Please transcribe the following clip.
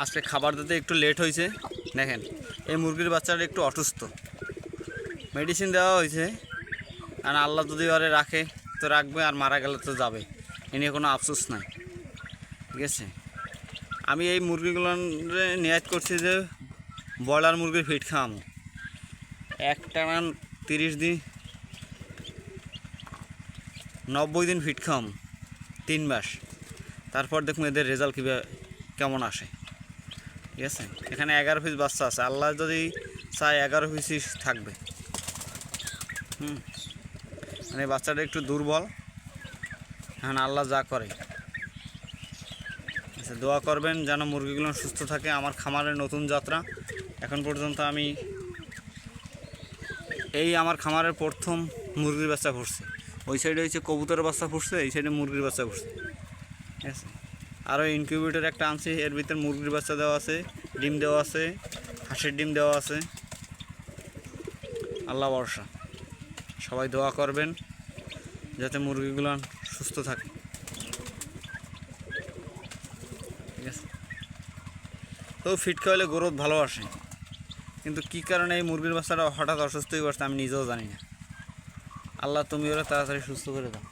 আজকে খাবার দিতে একটু লেট হয়েছে। দেখেন এই মুরগির বাচ্চাটা একটু অসুস্থ, মেডিসিন দেওয়া হয়েছে, আর আল্লাহ যদি ওরে রাখে তো রাখবে, আর মারা গেলে তো যাবে, এ নিয়ে কোনো আফসোস নাই। ঠিক আছে, আমি এই মুরগিগুলো নিয়াত করছি যে ব্রয়লার মুরগির ফিট খাওয়ামো একটা 30 দিন 90 দিন ফিট খাওয়ামো 3 মাস, তারপর দেখুন এদের রেজাল্ট কীভাবে কেমন আসে। ঠিক আছে, এখানে 11 পিস বাচ্চা আছে, আল্লাহ যদি চায় 11 পিসই থাকবে। মানে বাচ্চাটা একটু দুর্বল, এখন আল্লাহ যা করে। আচ্ছা, দোয়া করবেন যেন মুরগিগুলো সুস্থ থাকে। আমার খামারের নতুন যাত্রা, এখন পর্যন্ত আমি আমার খামারের প্রথম মুরগির বাচ্চা ফুটছে। ওই সাইডে হচ্ছে কবুতরের বাচ্চা ফুটছে, এই সাইডে মুরগির বাচ্চা ফুটছে। ঠিক আছে, আরও ইনকিউবেটর একটা আনছি, এর ভিতরে মুরগির বাচ্চা দেওয়া আছে, ডিম দেওয়া আছে, হাঁসের ডিম দেওয়া আছে। আল্লাহ ভরসা, সবাই দোয়া করবেন যাতে মুরগিগুলো সুস্থ থাকে। ঠিক আছে, তো ফিট খাওয়ালে গ্রোথ ভালো আসে, কিন্তু কী কারণে এই মুরগির বাচ্চাটা হঠাৎ অসুস্থ হয়ে পড়ছে আমি নিজেও জানি না। আল্লাহ তুমি ওরা তাড়াতাড়ি সুস্থ করে দাও।